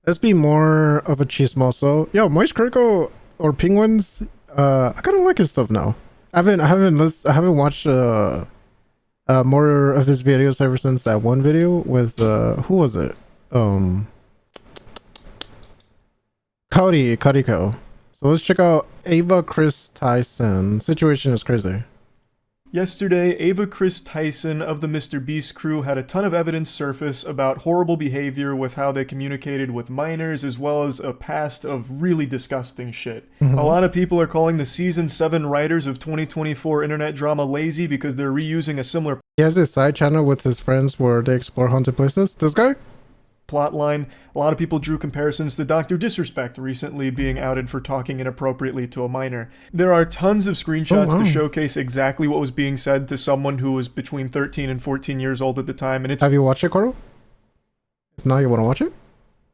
Let's be more of a chismoso. Yo, Moist Critical or Penguins. I kind of like his stuff now. I haven't watched more of his videos ever since that one video with who was it? Cody Co. So let's check out Ava Kris Tyson. Situation is crazy. Yesterday, Ava Kris Tyson of the Mr. Beast crew had a ton of evidence surface about horrible behavior with how they communicated with minors, as well as a past of really disgusting shit. A lot of people are calling the Season 7 writers of 2024 internet drama lazy because they're reusing a similar He has this side channel with his friends where they explore haunted places. This guy? plotline. A lot of people drew comparisons to Dr. Disrespect recently being outed for talking inappropriately to a minor. There are tons of screenshots to showcase exactly what was being said to someone who was between 13 and 14 years old at the time, and it's Have you watched it, Coral? If not, you want to watch it?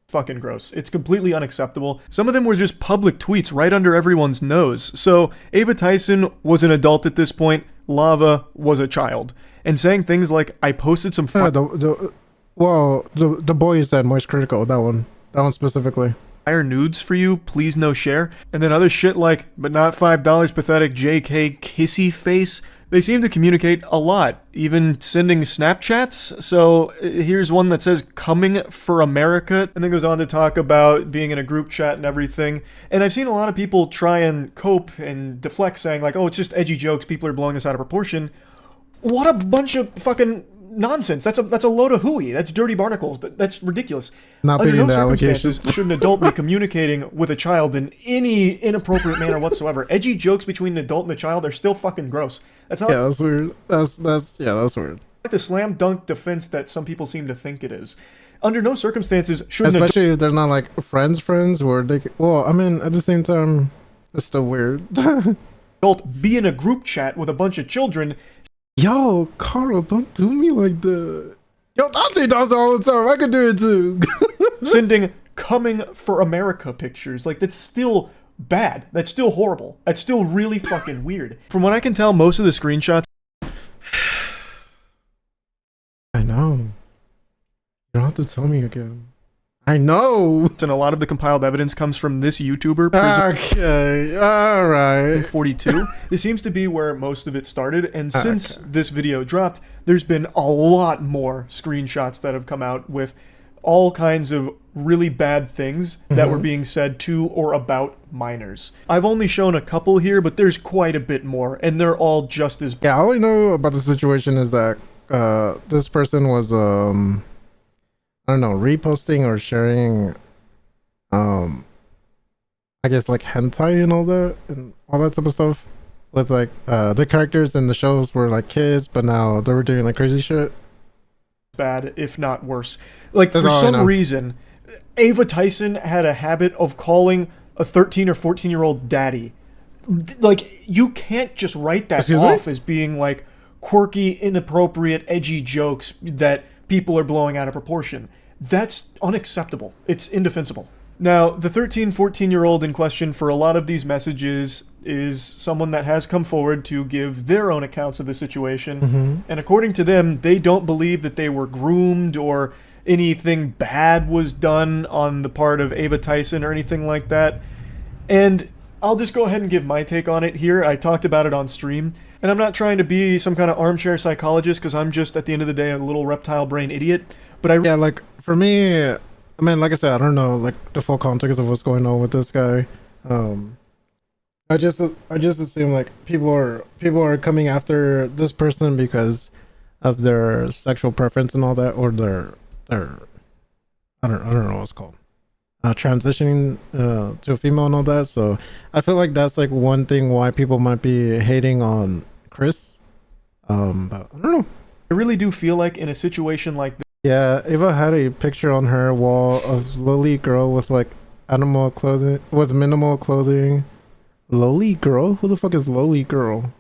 fucking gross. It's completely unacceptable. Some of them were just public tweets right under everyone's nose. So Ava Tyson was an adult at this point. Lava was a child. And saying things like, I posted some the boy said Moist Critical, that one specifically. fire nudes for you, please no share. And then other shit like, but not $5, pathetic JK kissy face. They seem to communicate a lot, even sending Snapchats. So here's one that says, coming for America, and then goes on to talk about being in a group chat and everything. And I've seen a lot of people try and cope and deflect, saying like, oh, it's just edgy jokes, people are blowing this out of proportion. What a bunch of fucking nonsense. That's a load of hooey. That's dirty barnacles. That's ridiculous. Not Under beating no the allegations. circumstances should an adult be communicating with a child in any inappropriate manner whatsoever. Edgy jokes between an adult and a child are still fucking gross. That's not Yeah, that's weird. That's weird. like the slam dunk defense that some people seem to think it is. Under no circumstances should an Especially if they're not like friends where they well, I mean, at the same time, it's still weird. adult be in a group chat with a bunch of children. Yo, Carl, don't do me like that. Yo, Dante does it all the time. I could do it too. Sending coming for America pictures. Like, that's still bad. That's still horrible. That's still really fucking weird. From what I can tell, most of the screenshots I know. You don't have to tell me again. I know. and a lot of the compiled evidence comes from this YouTuber, Okay, alright. 42. This seems to be where most of it started, and since this video dropped, there's been a lot more screenshots that have come out with all kinds of really bad things that were being said to or about minors. I've only shown a couple here, but there's quite a bit more, and they're all just as Yeah, all I know about the situation is that this person was I don't know, reposting or sharing I guess like hentai and all that type of stuff with like the characters in the shows were like kids, but now they were doing like crazy shit. bad, if not worse. Like, That's for all I some know. reason, Ava Tyson had a habit of calling a 13 or 14-year-old daddy. Like, you can't just write that Excuse me? off as being like quirky, inappropriate, edgy jokes that people are blowing out of proportion. That's unacceptable. It's indefensible. Now, the 13, 14-year-old in question for a lot of these messages is someone that has come forward to give their own accounts of the situation. And according to them, they don't believe that they were groomed or anything bad was done on the part of Ava Tyson or anything like that. And I'll just go ahead and give my take on it here. I talked about it on stream. And I'm not trying to be some kind of armchair psychologist, because I'm just, at the end of the day, a little reptile brain idiot. But Yeah, like for me, I mean, like I said, I don't know like the full context of what's going on with this guy. I just assume like people are coming after this person because of their sexual preference and all that, or their I don't know what it's called, transitioning to a female and all that. So I feel like that's like one thing why people might be hating on Kris. But I don't know. I really do feel like in a situation like this, Yeah, Ava had a picture on her wall of lowly girl with like animal clothing, with minimal clothing. Lowly girl? Who the fuck is lowly girl?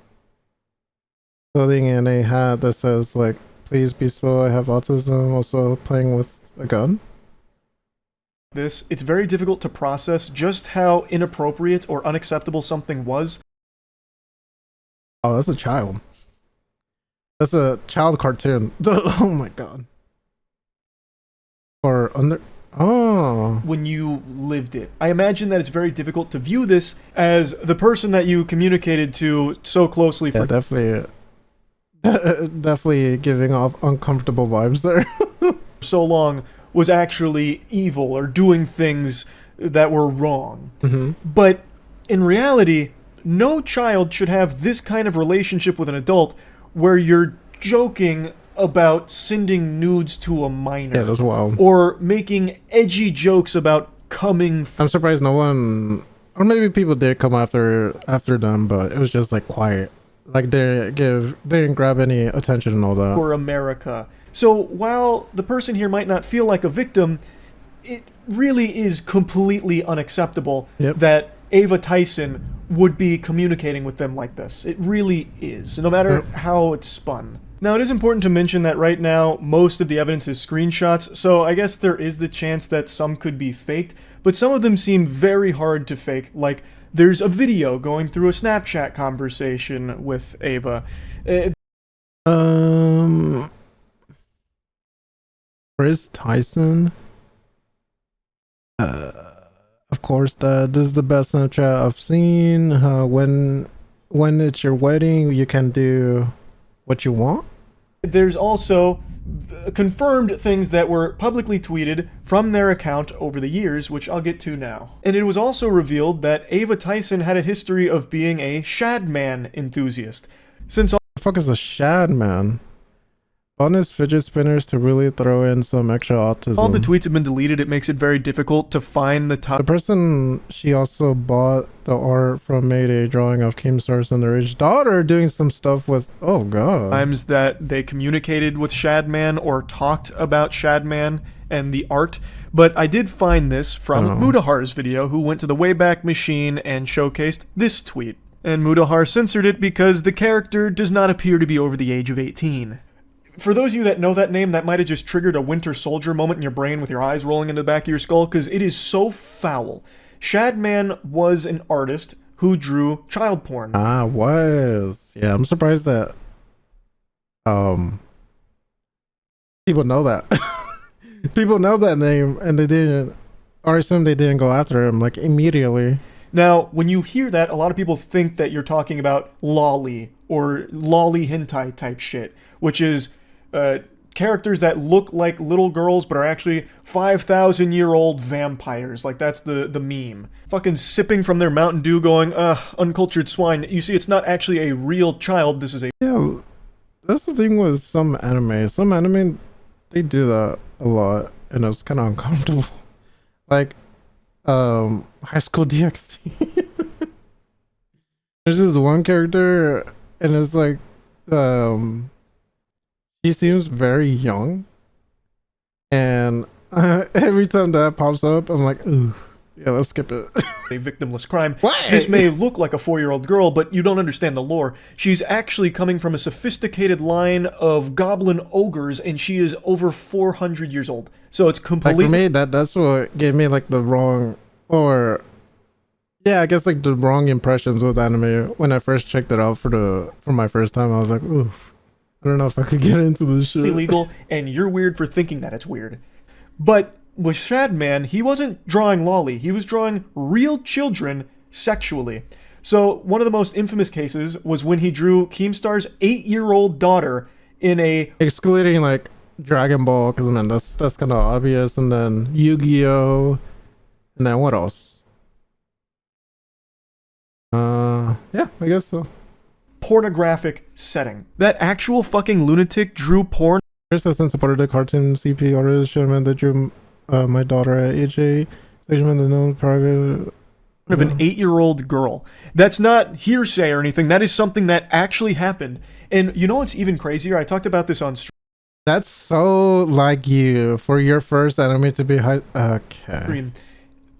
Clothing and a hat that says like, please be slow, I have autism, also playing with a gun. it's very difficult to process just how inappropriate or unacceptable something was. Oh, that's a child. That's a child cartoon. Oh my god. Or under Oh. when you lived it. I imagine that it's very difficult to view this as the person that you communicated to so closely Yeah, for definitely. Definitely giving off uncomfortable vibes there. so long was actually evil or doing things that were wrong. But in reality, no child should have this kind of relationship with an adult where you're joking about sending nudes to a minor. Yeah, that's wild. Or making edgy jokes about coming I'm surprised no one, or maybe people did come after them, but it was just like quiet. Like they didn't grab any attention and all that. for America. So while the person here might not feel like a victim, it really is completely unacceptable Yep. that Ava Tyson would be communicating with them like this. It really is, no matter how it's spun. Now, it is important to mention that right now, most of the evidence is screenshots, so I guess there is the chance that some could be faked, but some of them seem very hard to fake, like there's a video going through a Snapchat conversation with Ava. Kris Tyson. Of course, this is the best Snapchat I've seen. When it's your wedding, you can do what you want. There's also confirmed things that were publicly tweeted from their account over the years, which I'll get to now. And it was also revealed that Ava Tyson had a history of being a Shadman enthusiast. Since What the fuck is a shad, man? Bonus fidget spinners to really throw in some extra autism. all the tweets have been deleted, it makes it very difficult to find the top The person she also bought the art from made a drawing of Keemstar's underage daughter doing some stuff with. Oh god. times that they communicated with Shadman or talked about Shadman and the art. But I did find this from Mudahar's video, who went to the Wayback Machine and showcased this tweet. And Mudahar censored it because the character does not appear to be over the age of 18. For those of you that know that name, that might have just triggered a Winter Soldier moment in your brain with your eyes rolling into the back of your skull, because it is so foul. Shadman was an artist who drew child porn. Was. Yeah, I'm surprised that people know that. People know that name and they didn't, or I assume they didn't go after him like immediately. Now, when you hear that, a lot of people think that you're talking about lolly or lolly hentai type shit, which is characters that look like little girls but are actually 5,000-year-old vampires. Like, that's the meme. Fucking sipping from their Mountain Dew going, uncultured swine. You see, it's not actually a real child. This is a... Yeah, that's the thing with some anime. Some anime, they do that a lot, and it's kind of uncomfortable. Like, High School DxD. There's this one character, and it's like, she seems very young, and every time that pops up, I'm like, ooh, yeah, let's skip it. a victimless crime. What? This may look like a 4-year-old girl, but you don't understand the lore. She's actually coming from a sophisticated line of goblin ogres, and she is over 400 years old. So it's Like completely... for me, that's what gave me like the wrong, or yeah, I guess like the wrong impressions with anime when I first checked it out for my first time. I was like, ooh, I don't know if I could get into this shit. illegal, and you're weird for thinking that it's weird. But with Shadman, he wasn't drawing lolly. He was drawing real children sexually. So one of the most infamous cases was when he drew Keemstar's 8-year-old daughter in a... Excluding like Dragon Ball, because man, that's kind of obvious, and then Yu-Gi-Oh, and then what else? Yeah, I guess so. pornographic setting. That actual fucking lunatic drew porn Kris hasn't supported the cartoon CP artist. Gentleman that drew my daughter at age 8. Gentleman the known private of an 8-year-old girl. That's not hearsay or anything. That is something that actually happened. And you know what's even crazier? I talked about this on That's so like you for your first anime to be high. Okay. stream.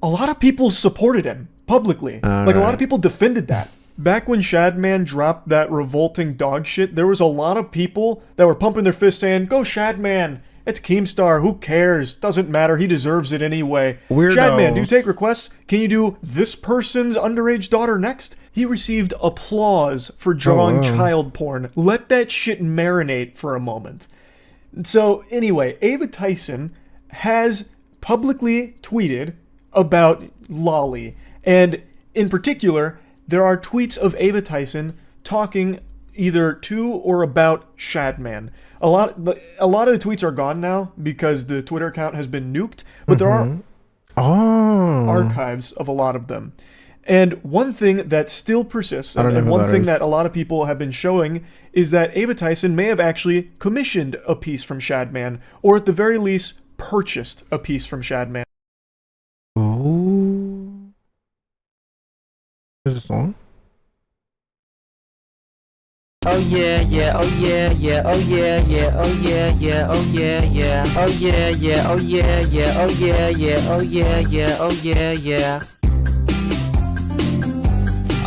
A lot of people supported him publicly. Like a lot of people defended that. Back when Shadman dropped that revolting dog shit, there was a lot of people that were pumping their fists saying, "Go Shadman! It's Keemstar. Who cares? Doesn't matter. He deserves it anyway." Weirdos. Shadman, do you take requests? Can you do this person's underage daughter next? He received applause for drawing child porn. Let that shit marinate for a moment. So anyway, Ava Tyson has publicly tweeted about Lolly. And in particular, there are tweets of Ava Tyson talking either to or about Shadman. A lot of the tweets are gone now because the Twitter account has been nuked, but there are archives of a lot of them. And one thing that still persists, and one thing that a lot of people have been showing, is that Ava Tyson may have actually commissioned a piece from Shadman, or at the very least, purchased a piece from Shadman. Oh. Is it a song? Oh yeah, yeah, oh yeah, yeah, oh yeah, yeah, oh yeah, yeah, oh yeah, yeah, oh yeah, yeah, oh yeah, yeah, oh yeah, yeah, oh yeah, yeah, oh yeah, yeah.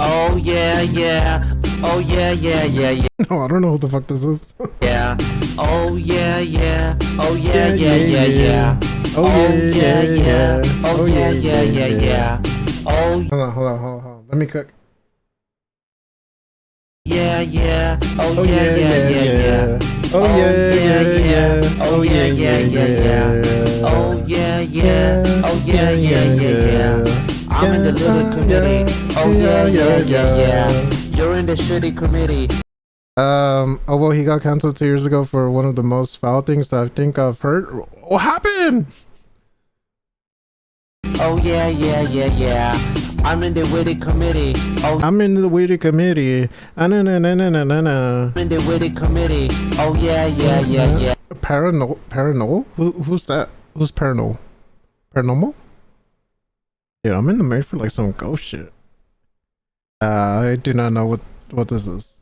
Oh yeah, yeah, oh yeah, yeah, yeah, yeah. No, I don't know what the fuck this is. Yeah. Oh yeah, yeah, oh yeah, yeah, yeah, yeah. Oh yeah, yeah, oh yeah, yeah, yeah, yeah. Oh. Hold on. Let me cook. Yeah, yeah, oh yeah, yeah, yeah, yeah. Oh yeah, yeah. Oh yeah, yeah, yeah, yeah. Oh yeah, yeah, oh yeah, yeah, yeah, yeah. I'm in the little committee. Oh yeah, yeah, yeah, yeah. You're in the shitty committee. Oh well, he got canceled 2 years ago for one of the most foul things I think I've heard. What happened? Oh yeah, yeah, yeah, yeah. I'm in the witty committee. Oh, I'm in the witty committee. I'm in the witty committee. Oh yeah, yeah, yeah, yeah. Paranormal? Who's that? Who's paranormal? Paranormal? Yeah, I'm in the mood for like some ghost shit. I do not know what this is.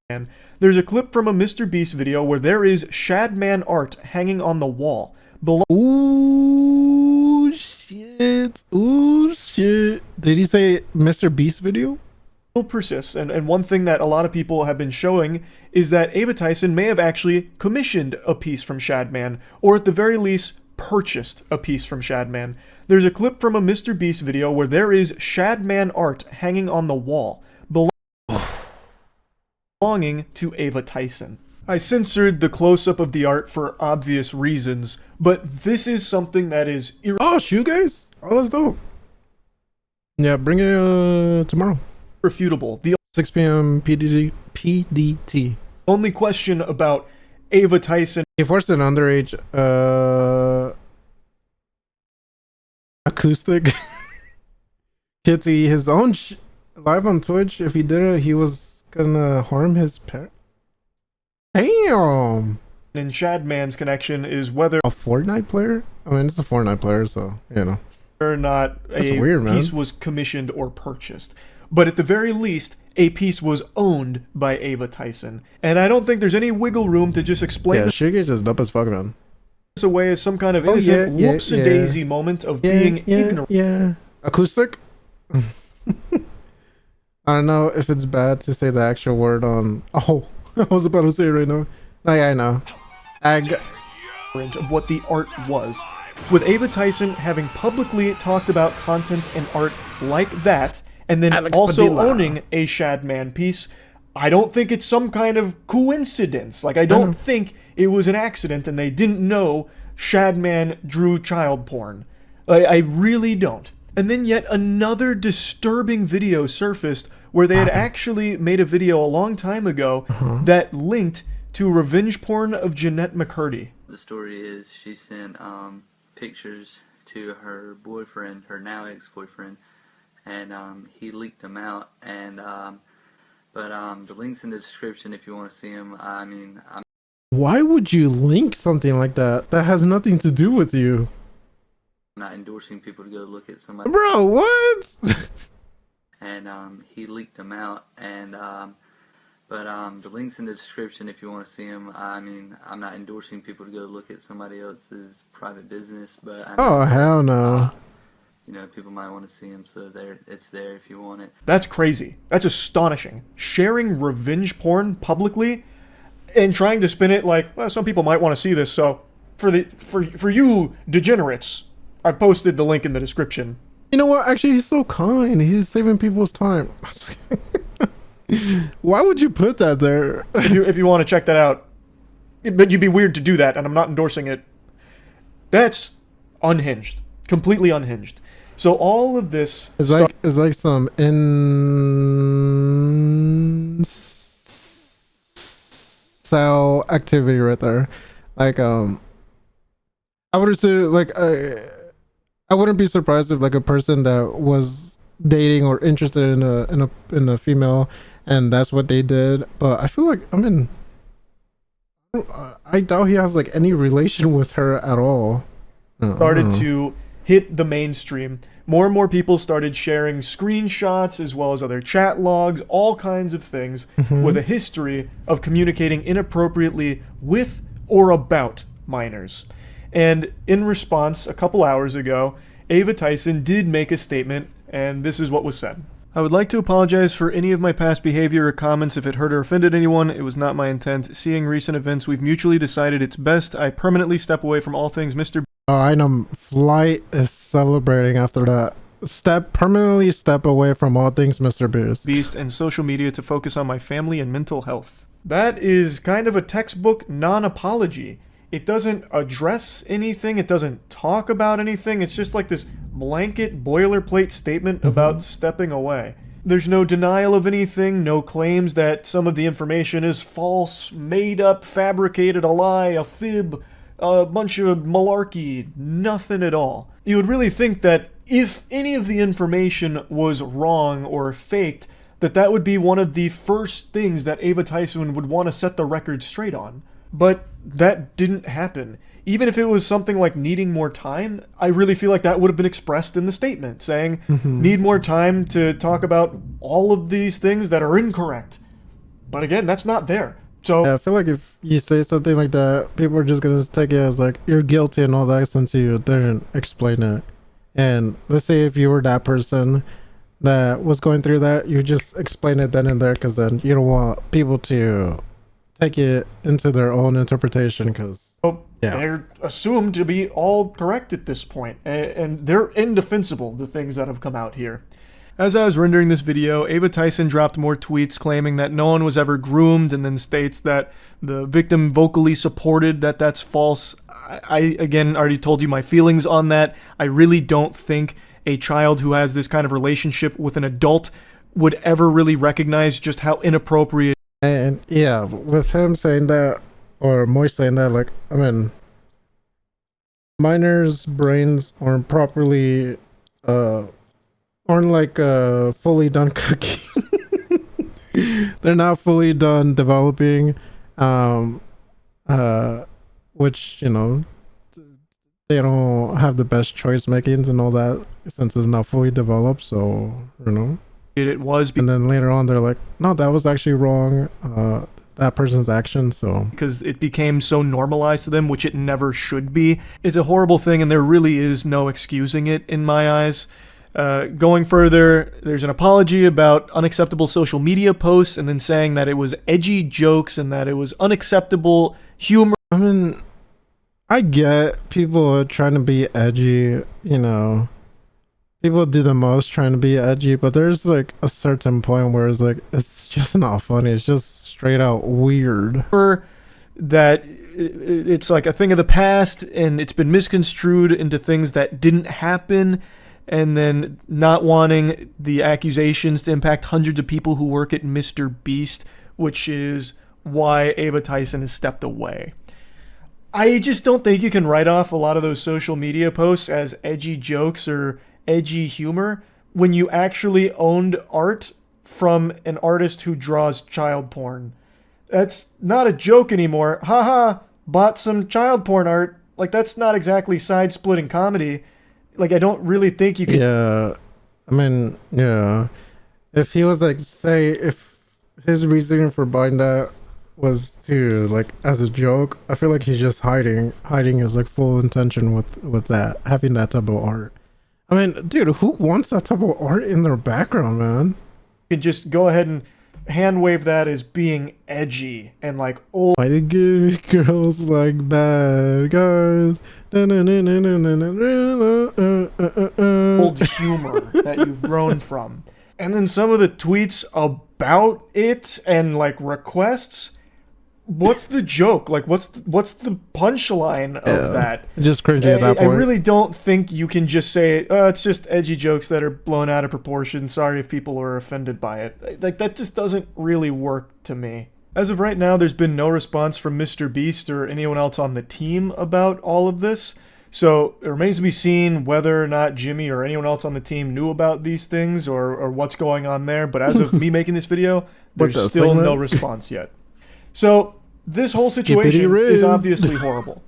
And there's a clip from a Mr. Beast video where there is Shadman art hanging on the wall. Ooh shit! Ooh shit! Did he say Mr. Beast video? Still persists, and one thing that a lot of people have been showing is that Ava Tyson may have actually commissioned a piece from Shadman, or at the very least, purchased a piece from Shadman. There's a clip from a Mr. Beast video where there is Shadman art hanging on the wall, belonging to Ava Tyson. I censored the close-up of the art for obvious reasons, but this is something that is oh, shoegaze? Oh, that's dope. Yeah, bring it tomorrow. Irrefutable. The 6 p.m. PDT. only question about Ava Tyson. He forced an underage acoustic kid to eat his own live on Twitch. If he did it, he was gonna harm his parent. Damn. And Shadman's connection is whether A Fortnite player? I mean, it's a Fortnite player, so you know. or not a weird, man. piece was commissioned or purchased. But at the very least, a piece was owned by Ava Tyson. And I don't think there's any wiggle room to just explain Yeah, shoegaze is dope as fuck, man. this away as some kind of innocent whoops-a-daisy moment of being ignorant. Yeah. Acoustic? I don't know if it's bad to say the actual word on. Oh, I was about to say it right now. No, yeah, I know. Of what the art was. With Ava Tyson having publicly talked about content and art like that, and then Alex also Padilla. owning a Shadman piece, I don't think it's some kind of coincidence. Like, I don't think it was an accident and they didn't know Shadman drew child porn. I really don't. And then yet another disturbing video surfaced where they had actually made a video a long time ago that linked to revenge porn of Jeanette McCurdy. The story is she sent pictures to her boyfriend, her now ex-boyfriend, and he leaked them out. And but the link's in the description if you want to see them. I mean, Why would you link something like that? That has nothing to do with you. I'm not endorsing people to go look at somebody. Bro, what? And he leaked them out. And but the link's in the description if you want to see them. I mean, I'm not endorsing people to go look at somebody else's private business, but Oh, hell no. you know, people might want to see them, so it's there if you want it. That's crazy. That's astonishing. Sharing revenge porn publicly and trying to spin it like, well, some people might want to see this, so for you degenerates, I posted the link in the description. You know what? Actually, he's so kind. He's saving people's time. Why would you put that there? If you want to check that out. But you'd be weird to do that, and I'm not endorsing it. That's unhinged, completely unhinged. So all of this It's like some cell activity right there. Like I would assume I wouldn't be surprised if like a person that was dating or interested in a female and that's what they did. But I feel like I doubt he has like any relation with her at all. started to hit the mainstream. More and more people started sharing screenshots as well as other chat logs, all kinds of things with a history of communicating inappropriately with or about minors. And in response, a couple hours ago, Ava Tyson did make a statement, and this is what was said. I would like to apologize for any of my past behavior or comments if it hurt or offended anyone. It was not my intent. Seeing recent events, we've mutually decided it's best I permanently step away from all things Mr. I know Flight is celebrating after that. Permanently step away from all things Mr. Beast and social media to focus on my family and mental health. That is kind of a textbook non-apology. It doesn't address anything. It doesn't talk about anything. It's just like this blanket boilerplate statement about stepping away. There's no denial of anything, no claims that some of the information is false, made up, fabricated, a lie, a fib, a bunch of malarkey, nothing at all. You would really think that if any of the information was wrong or faked, that would be one of the first things that Ava Tyson would want to set the record straight on. But that didn't happen. Even if it was something like needing more time, I really feel like that would have been expressed in the statement, saying, need more time to talk about all of these things that are incorrect. But again, that's not there. So Yeah, I feel like if you say something like that, people are just gonna take it as like you're guilty and all that since you didn't explain it. And let's say if you were that person that was going through that, you just explain it then and there, because then you don't want people to take it into their own interpretation, because they're assumed to be all correct at this point, and they're indefensible, the things that have come out here. As I was rendering this video, Ava Tyson dropped more tweets claiming that no one was ever groomed, and then states that the victim vocally supported that that's false. I again already told you my feelings on that. I really don't think a child who has this kind of relationship with an adult would ever really recognize just how inappropriate. And yeah, with him saying that, or Moy saying that, like, I mean, minors' brains aren't properly, aren't like fully done cooking. They're not fully done developing, which, you know, they don't have the best choice makings and all that since it's not fully developed. So, you know, It was and then later on they're like, no, that was actually wrong, that person's action. So because it became so normalized to them, which it never should be. It's a horrible thing, and there really is no excusing it in my eyes. Going further, there's an apology about unacceptable social media posts, and then saying that it was edgy jokes and that it was unacceptable humor. I mean, I get people trying to be edgy, you know, people do the most trying to be edgy, but there's like a certain point where it's like, it's just not funny. It's just straight out weird. That it's like a thing of the past, and it's been misconstrued into things that didn't happen, and then not wanting the accusations to impact hundreds of people who work at Mr. Beast, which is why Ava Tyson has stepped away. I just don't think you can write off a lot of those social media posts as edgy jokes or edgy humor when you actually owned art from an artist who draws child porn. That's not a joke anymore. Haha, bought some child porn art. Like, that's not exactly side-splitting comedy. Like, I don't really think you can... Yeah, I mean, yeah. If he was like, say, if his reasoning for buying that was to, like, as a joke, I feel like he's just hiding his, like, full intention with that, having that type of art. I mean, dude, who wants that type of art in their background, man? You can just go ahead and hand wave that as being edgy and like old. Why do good girls like bad guys? Old humor that you've grown from. And then some of the tweets about it and like requests, what's the joke? Like, what's the punchline of that? Just cringy at that point. I really don't think you can just say, it's just edgy jokes that are blown out of proportion. Sorry if people are offended by it. Like, that just doesn't really work to me. As of right now, there's been no response from Mr. Beast or anyone else on the team about all of this. So it remains to be seen whether or not Jimmy or anyone else on the team knew about these things or what's going on there. But as of me making this video, there's still no response yet. So this whole situation is obviously horrible.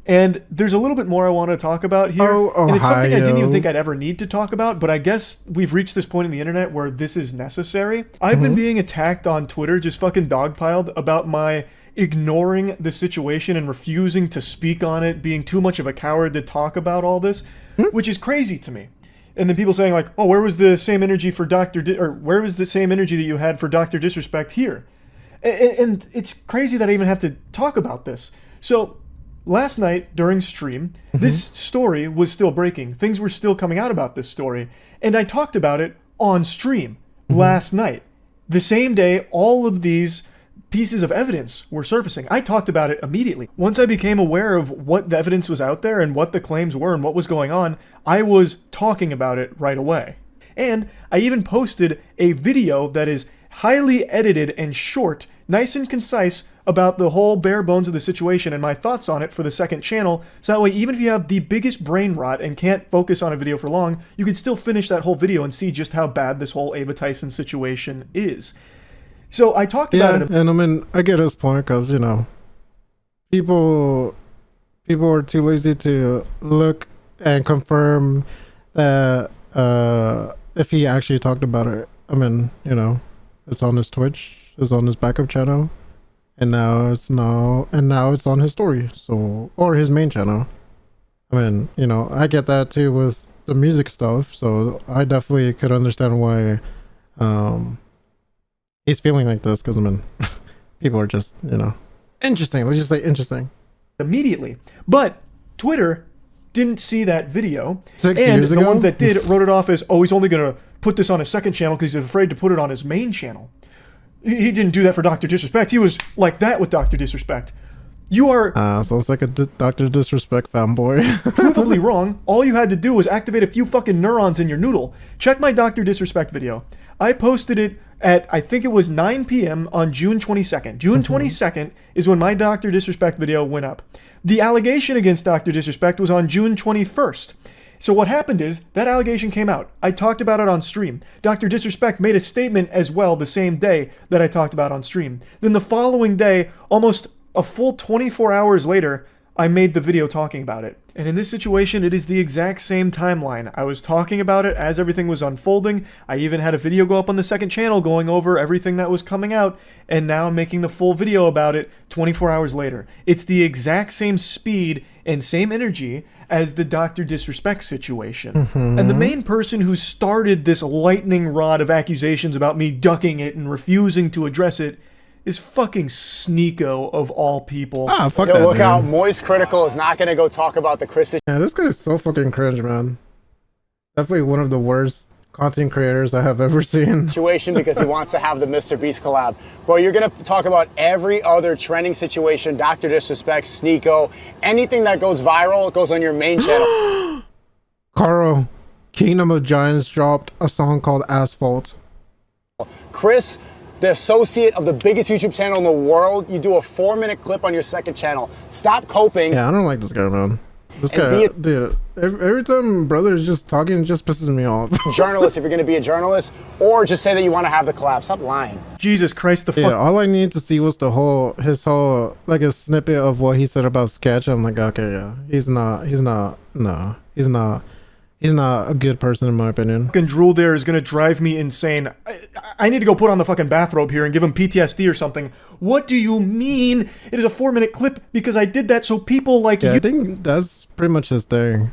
And there's a little bit more I want to talk about here. And it's something I didn't even think I'd ever need to talk about, but I guess we've reached this point in the internet where this is necessary. I've been being attacked on Twitter, just fucking dogpiled, about my ignoring the situation and refusing to speak on it, being too much of a coward to talk about all this, which is crazy to me. And then people saying like, oh, where was the same energy for where was the same energy that you had for Dr. Disrespect here? And it's crazy that I even have to talk about this. So last night during stream, this story was still breaking. Things were still coming out about this story. And I talked about it on stream last night. The same day, all of these pieces of evidence were surfacing. I talked about it immediately. Once I became aware of what the evidence was out there and what the claims were and what was going on, I was talking about it right away. And I even posted a video that is highly edited and short, nice and concise, about the whole bare bones of the situation and my thoughts on it for the second channel, so that way even if you have the biggest brain rot and can't focus on a video for long, you can still finish that whole video and see just how bad this whole Ava Tyson situation is. So I talked about it. And I mean, I get his point because, you know, people are too lazy to look and confirm that if he actually talked about it. I mean, you know, it's on his Twitch, it's on his backup channel, and now it's on his story, so, or his main channel. I mean, you know, I get that too with the music stuff, so I definitely could understand why he's feeling like this, because I mean, people are just, you know, interesting. Let's just say interesting. Immediately. But Twitter didn't see that video. 6 years ago? And the ones that did wrote it off as, oh, he's only going to put this on his second channel because he's afraid to put it on his main channel. He didn't do that for Dr. Disrespect. He was like that with Dr. Disrespect. You are... sounds like a Dr. Disrespect fanboy. provably wrong. All you had to do was activate a few fucking neurons in your noodle. Check my Dr. Disrespect video. I posted it at, I think it was 9 p.m. on June 22nd. June 22nd is when my Dr. Disrespect video went up. The allegation against Dr. Disrespect was on June 21st. So what happened is, that allegation came out. I talked about it on stream. Dr. Disrespect made a statement as well the same day that I talked about on stream. Then the following day, almost a full 24 hours later, I made the video talking about it. And in this situation, it is the exact same timeline. I was talking about it as everything was unfolding. I even had a video go up on the second channel going over everything that was coming out, and now I'm making the full video about it 24 hours later. It's the exact same speed and same energy as the Dr. Disrespect situation. And the main person who started this lightning rod of accusations about me ducking it and refusing to address it is fucking Sneeko of all people. Fuck Yo, that, look dude. out, Moist Critical is not gonna go talk about the Kris Yeah, this guy is so fucking cringe, man. Definitely one of the worst content creators I have ever seen. situation because he wants to have the Mr. Beast collab. Bro, you're gonna talk about every other trending situation, Dr. Disrespect, Sneeko, anything that goes viral goes on your main channel. Carl, Kingdom of Giants dropped a song called Asphalt. Kris, the associate of the biggest YouTube channel in the world, you do a 4-minute clip on your second channel. Stop coping. Yeah, I don't like this guy, man. This And guy, be dude, every time brother is just talking, it just pisses me off. Journalist, if you're gonna be a journalist, or just say that you want to have the collab. Stop lying. Jesus Christ, the Yeah, fuck. all I needed to see was his whole, like a snippet of what he said about Sketch. I'm like, okay, yeah, he's not a good person in my opinion. Fucking drool there is gonna drive me insane. I need to go put on the fucking bathrobe here and give him PTSD or something. What do you mean it is a 4-minute clip? Because I did that so people like Yeah, you... I think that's pretty much his thing.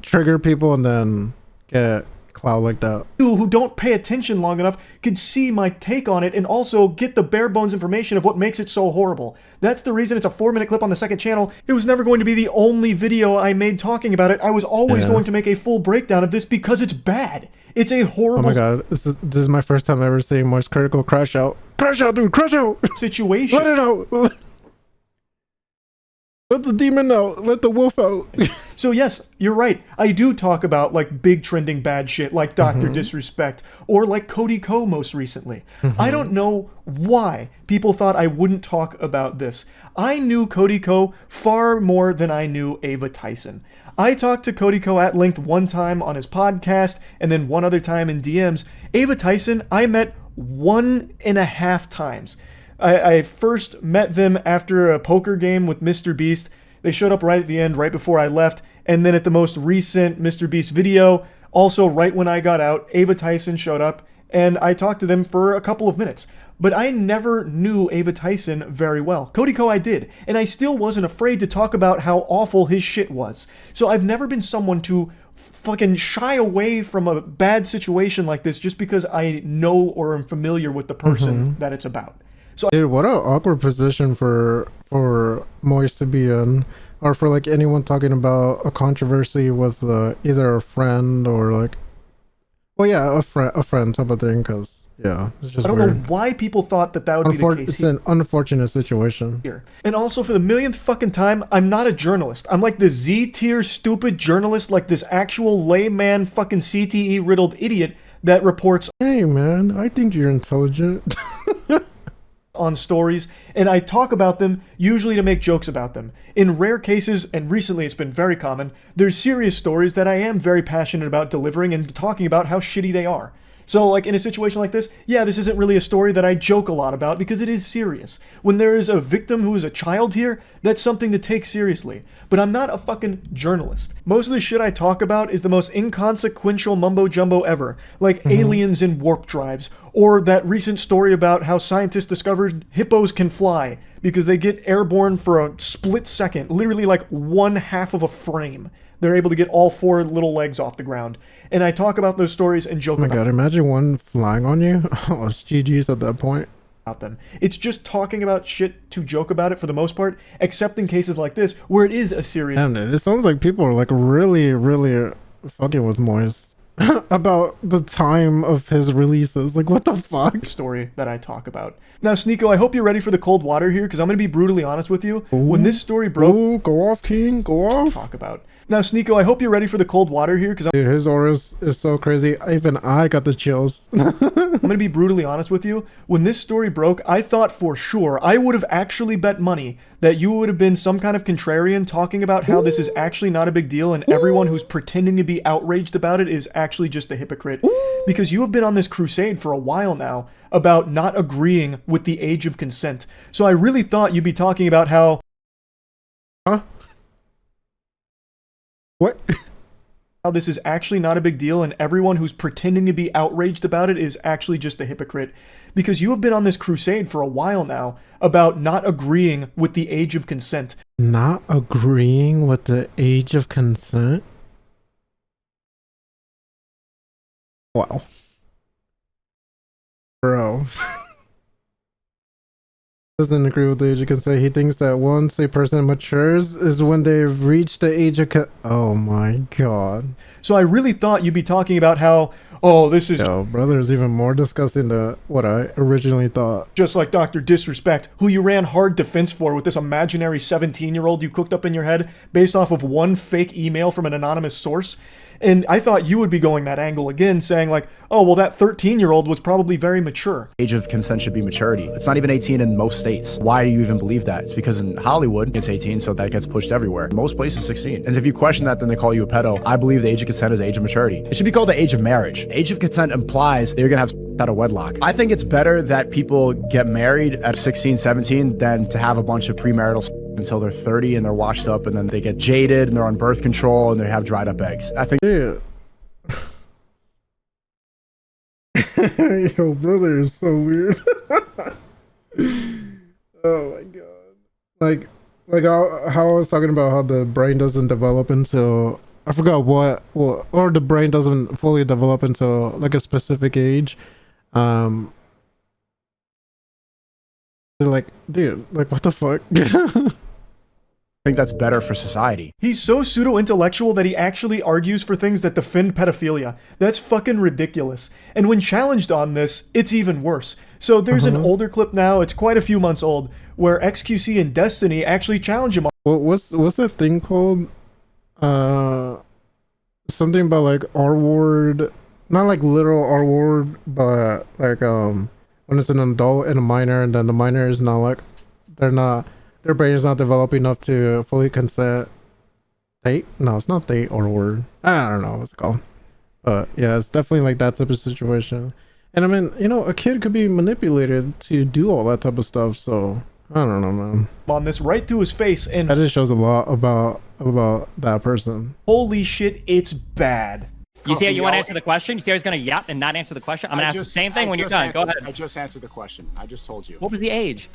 Trigger people and then get clout like that. You who don't pay attention long enough could see my take on it and also get the bare bones information of what makes it so horrible. That's the reason it's a 4-minute clip on the second channel. It was never going to be the only video I made talking about it. I was always going to make a full breakdown of this because it's bad. It's a horrible Oh my god, this is my first time ever seeing Moist Critical crash out. Crash out, dude, crash out! situation. Let it out! Let the demon out. Let the wolf out. So yes, you're right. I do talk about like big trending bad shit like Dr. Disrespect or like Cody Ko most recently. I don't know why people thought I wouldn't talk about this. I knew Cody Ko far more than I knew Ava Tyson. I talked to Cody Ko at length one time on his podcast and then one other time in DMs. Ava Tyson, I met 1.5 times. I first met them after a poker game with Mr. Beast. They showed up right at the end, right before I left. And then at the most recent Mr. Beast video, also right when I got out, Ava Tyson showed up and I talked to them for a couple of minutes. But I never knew Ava Tyson very well. Cody Ko I did, and I still wasn't afraid to talk about how awful his shit was. So I've never been someone to fucking shy away from a bad situation like this just because I know or am familiar with the person that it's about. So Dude, what an awkward position for Moist to be in, or for like anyone talking about a controversy with either a friend or like, well, yeah, a friend type of thing. Because yeah, it's just I don't weird. know why people thought that would be the case It's an unfortunate situation. here. And also for the millionth fucking time, I'm not a journalist. I'm like the Z tier stupid journalist, like this actual layman fucking CTE riddled idiot that reports Hey man, I think you're intelligent. on stories, and I talk about them usually to make jokes about them. In rare cases, and recently it's been very common, there's serious stories that I am very passionate about delivering and talking about how shitty they are. So like in a situation like this, yeah, this isn't really a story that I joke a lot about because it is serious. When there is a victim who is a child here, that's something to take seriously. But I'm not a fucking journalist. Most of the shit I talk about is the most inconsequential mumbo jumbo ever, like aliens in warp drives, or that recent story about how scientists discovered hippos can fly because they get airborne for a split second, literally like 1/2 of a frame. They're able to get all 4 little legs off the ground. And I talk about those stories and joke Oh my god, imagine one flying on you. Oh, it's GG's at that point. about them. It's just talking about shit to joke about it for the most part, except in cases like this where it is a serious Damn it, it sounds like people are like really fucking with Moist about the time of his releases. Like, what the fuck? story that I talk about. Now, Sneeko, I hope you're ready for the cold water here, because I'm going to be brutally honest with you. When this story broke, Ooh, go off, King, go off. talk about. Now, Sneeko, I hope you're ready for the cold water here, because I'm Dude, his aura is so crazy. Even I got the chills. going to be brutally honest with you. When this story broke, I thought for sure I would have actually bet money that you would have been some kind of contrarian talking about how this is actually not a big deal and everyone who's pretending to be outraged about it is actually just a hypocrite. Because you have been on this crusade for a while now about not agreeing with the age of consent. So I really thought you'd be talking about how Huh? What? how this is actually not a big deal and everyone who's pretending to be outraged about it is actually just a hypocrite. Because you have been on this crusade for a while now about not agreeing with the age of consent. Not agreeing with the age of consent? Wow. Bro. Doesn't agree with the age of consent. He thinks that once a person matures is when they've reached the age of oh my god. So I really thought you'd be talking about how, oh, this is Yo, brother is even more disgusting than what I originally thought. just like Dr. Disrespect, who you ran hard defense for with this imaginary 17-year-old you cooked up in your head based off of one fake email from an anonymous source. And I thought you would be going that angle again, saying like, oh, well, that 13-year-old was probably very mature. Age of consent should be maturity. It's not even 18 in most states. Why do you even believe that? It's because in Hollywood, it's 18, so that gets pushed everywhere. Most places, 16. And if you question that, then they call you a pedo. I believe the age of consent is the age of maturity. It should be called the age of marriage. Age of consent implies that you're gonna have out of wedlock. I think it's better that people get married at 16, 17 than to have a bunch of premarital until they're 30 and they're washed up and then they get jaded and they're on birth control and they have dried up eggs. I think Yeah. Yo, brother is so weird. Oh my god. Like how I was talking about how the brain doesn't develop until I forgot what, or the brain doesn't fully develop until like a specific age. Like, dude, like what the fuck? I think that's better for society. He's so pseudo-intellectual that he actually argues for things that defend pedophilia. That's fucking ridiculous. And when challenged on this, it's even worse. So there's an older clip now, it's quite a few months old, where XQC and Destiny actually challenge him on What's that thing called? Something about like R word, not like literal R word, but like when it's an adult and a minor, and then the minor is not like their brain is not developed enough to fully consent. Date? No, it's not date or word. I don't know what's it called. But yeah, it's definitely like that type of situation. And I mean, you know, a kid could be manipulated to do all that type of stuff. So I don't know, man. On this right to his face, and that just shows a lot about that person. Holy shit, it's bad. You see how you want to answer the question? You see how he's going to yap and not answer the question? I'm going to ask the same thing when you're done. Go ahead. I just answered the question. I just told you. What was the age?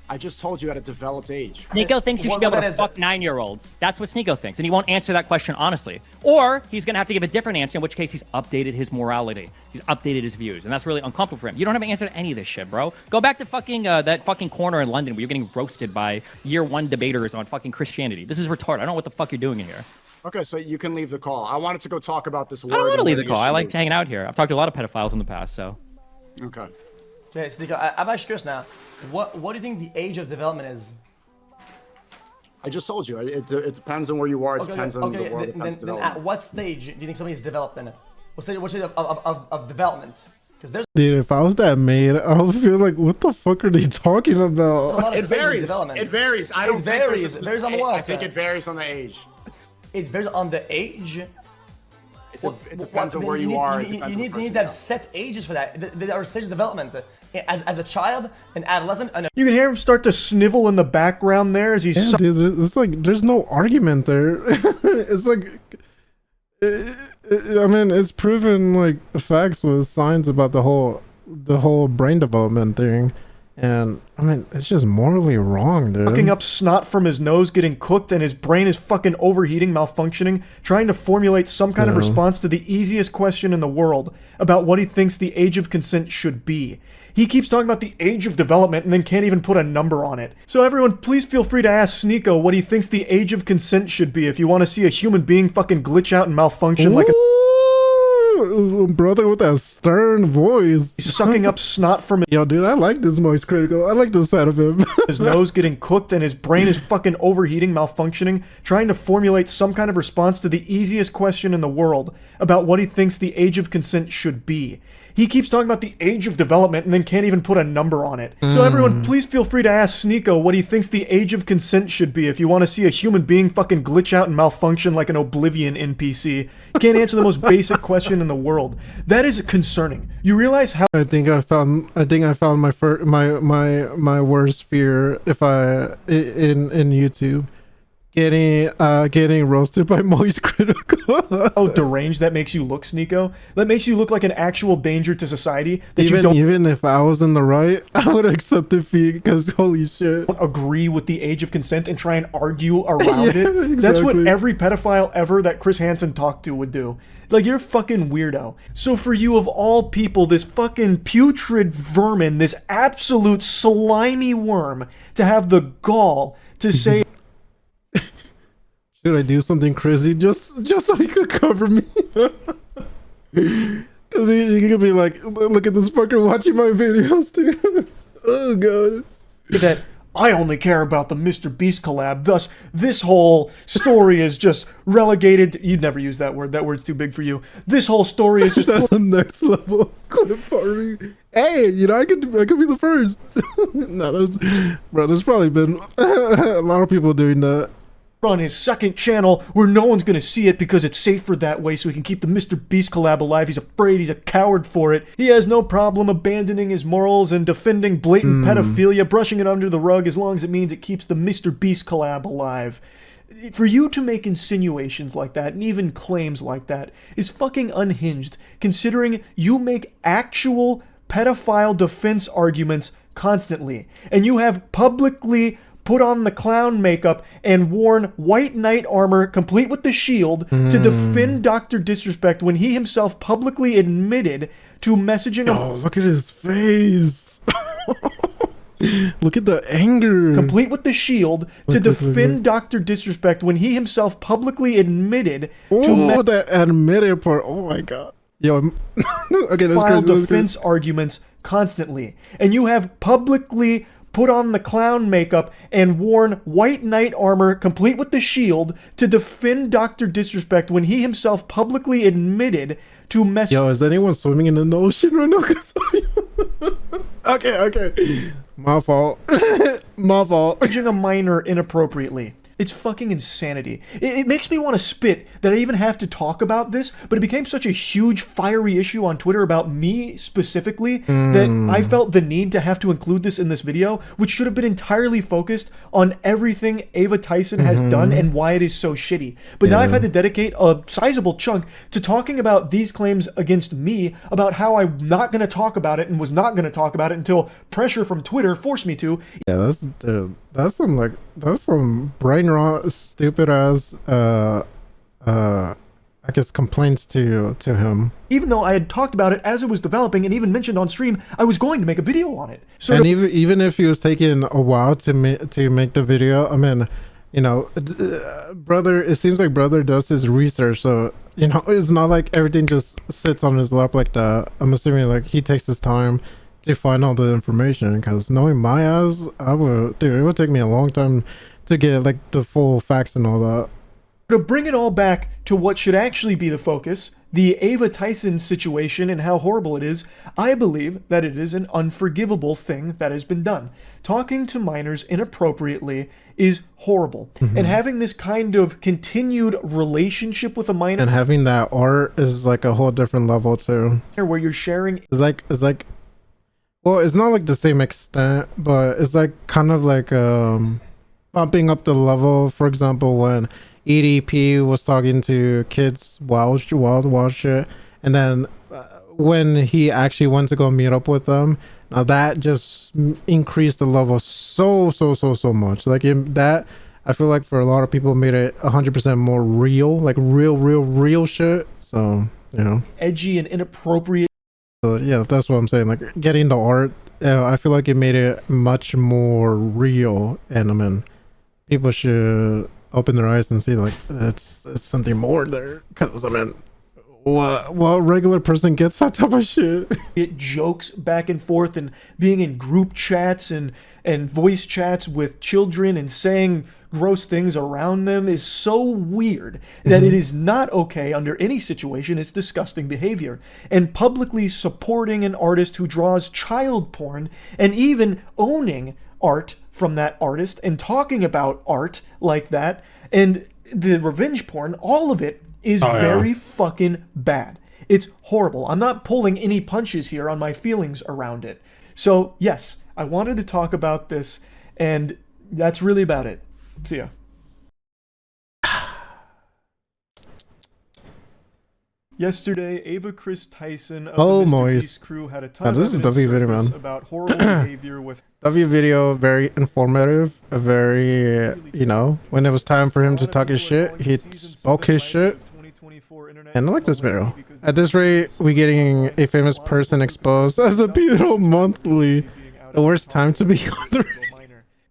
I just told you at a developed age. Sneeko thinks you should be able to fuck 9-year-olds. That's what Sneeko thinks, and he won't answer that question honestly. Or he's going to have to give a different answer, in which case he's updated his morality. He's updated his views, and that's really uncomfortable for him. You don't have an answer to any of this shit, bro. Go back to fucking that fucking corner in London where you're getting roasted by year 1 debaters on fucking Christianity. This is retarded. I don't know what the fuck you're doing in here. Okay, so you can leave the call. I wanted to go talk about this word. I don't want to leave the call. I like hanging out here. I've talked to a lot of pedophiles in the past, so. Okay. Okay, Sneeko, I'm actually curious now. What do you think the age of development is? I just told you. It depends on where you are. It depends on the world. Then at what stage do you think somebody is developed in? What stage of development? Because there's Dude, if I was that maid, I would feel like, what the fuck are they talking about? a lot of It stages of varies. development. It varies. I It don't think varies. there's a It varies on specific- what? I think it varies on the age. It varies on the age. It depends on where you are. It depends on the You person need to have set ages for that. There are stages of development. As a child, an adolescent, and You can hear him start to snivel in the background there as he's Yeah, dude, it's like there's no argument there. It's like, I mean, it's proven like facts with science about the whole brain development thing, and I mean, it's just morally wrong, dude. sucking up snot from his nose, getting cooked, and his brain is fucking overheating, malfunctioning, trying to formulate some kind of response to the easiest question in the world about what he thinks the age of consent should be. He keeps talking about the age of development and then can't even put a number on it. So everyone, please feel free to ask Sneeko what he thinks the age of consent should be if you want to see a human being fucking glitch out and malfunction like a brother with that stern voice. sucking up snot from Yo, dude, I like this Moist Critical. I like the side of him. his nose, getting cooked, and his brain is fucking overheating, malfunctioning, trying to formulate some kind of response to the easiest question in the world about what he thinks the age of consent should be. He keeps talking about the age of development and then can't even put a number on it. So everyone, please feel free to ask Sneeko what he thinks the age of consent should be if you want to see a human being fucking glitch out and malfunction like an Oblivion NPC. Can't answer the most basic question in the world. That is concerning. You realize how I think I found my worst fear in YouTube. Getting roasted by Moist Critical. how deranged that makes you look, Sneeko? That makes you look like an actual danger to society that you don't Even if I was in the right, I would accept defeat because holy shit. agree with the age of consent and try and argue around Yeah, it. That's what exactly. every pedophile ever that Chris Hansen talked to would do. Like, you're a fucking weirdo. So for you of all people, this fucking putrid vermin, this absolute slimy worm, to have the gall to say Should I do something crazy just so he could cover me? Because he could be like, look at this fucker watching my videos too. Oh god. that I only care about the Mr. Beast collab, thus this whole story is just relegated to, you'd never use that word, that word's too big for you. This whole story is just That's the next level clip for me. Hey, you know, I could be the first. No, there's probably been a lot of people doing that. on his second channel where no one's gonna see it because it's safer that way so he can keep the Mr. Beast collab alive. He's afraid, he's a coward for it. He has no problem abandoning his morals and defending blatant pedophilia, brushing it under the rug as long as it means it keeps the Mr. Beast collab alive. For you to make insinuations like that and even claims like that is fucking unhinged, considering you make actual pedophile defense arguments constantly, and you have publicly put on the clown makeup and worn white knight armor complete with the shield to defend Dr. Disrespect when he himself publicly admitted to messaging Oh, look at his face. Look at the anger. complete with the shield to defend Dr. Disrespect when he himself publicly admitted Oh, that admitted part. Oh my god. Yo, okay, that's file crazy. defense arguments constantly. And you have publicly put on the clown makeup and worn white knight armor complete with the shield to defend Dr. Disrespect when he himself publicly admitted to messaging Yo, is anyone swimming in the ocean right now? 'Cause okay. My fault. My fault. a minor inappropriately. It's fucking insanity. It makes me want to spit that I even have to talk about this, but it became such a huge, fiery issue on Twitter about me specifically that I felt the need to have to include this in this video, which should have been entirely focused on everything Ava Tyson has done and why it is so shitty. But now I've had to dedicate a sizable chunk to talking about these claims against me, about how I'm not going to talk about it and was not going to talk about it until pressure from Twitter forced me to. Yeah, that's some brain rot, stupid ass I guess complaints to him. Even though I had talked about it as it was developing and even mentioned on stream, I was going to make a video on it. So and even if he was taking a while to make the video, I mean, you know, brother, it seems like brother does his research, so you know, it's not like everything just sits on his lap like that. I'm assuming like he takes his time to find all the information, because knowing my ass, it would take me a long time to get like the full facts and all that. to bring it all back to what should actually be the focus, the Ava Tyson situation and how horrible it is, I believe that it is an unforgivable thing that has been done. Talking to minors inappropriately is horrible. And having this kind of continued relationship with a minor, And having that art is like a whole different level too. where you're sharing It's like well, it's not like the same extent, but it's like kind of like bumping up the level. For example, when EDP was talking to kids wild shit, and then when he actually went to go meet up with them, now that just increased the level so much. Like that, I feel like for a lot of people made it 100% more real, like real shit. So you know, edgy and inappropriate. yeah, that's what I'm saying. Like getting the art, I feel like it made it much more real, and I mean, people should open their eyes and see like it's something more there. Because I mean, what regular person gets that type of shit? It jokes back and forth and being in group chats and voice chats with children and saying gross things around them is so weird that it is not okay under any situation. It's disgusting behavior. And publicly supporting an artist who draws child porn and even owning art from that artist and talking about art like that and the revenge porn, all of it is very fucking bad. It's horrible. I'm not pulling any punches here on my feelings around it. So yes, I wanted to talk about this, and that's really about it. See ya. Yesterday, Ava Kris Tyson of the Mr. Beast crew had a ton of this is W video, man. about horrible behavior with W video, very informative, very, you know, when it was time for him to talk his shit, he spoke his shit. And I like this video. At this rate, we getting a famous person exposed as a pedo monthly. The worst time to be on the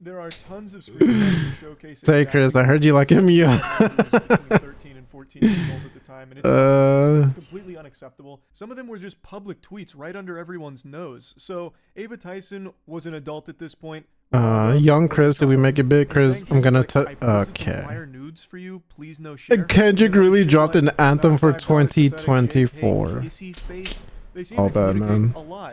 There are tons of screenshots Say, Kris, I heard you like him, yeah. 13 and 14 years old at the time, and it's completely unacceptable. Some of them were just public tweets right under everyone's nose. So Ava Tyson was an adult at this point. Young Kris, did we make it big? Kris, I'm gonna okay. Nudes for you, please no share. Kendrick really dropped an anthem for 2024. All bad, man.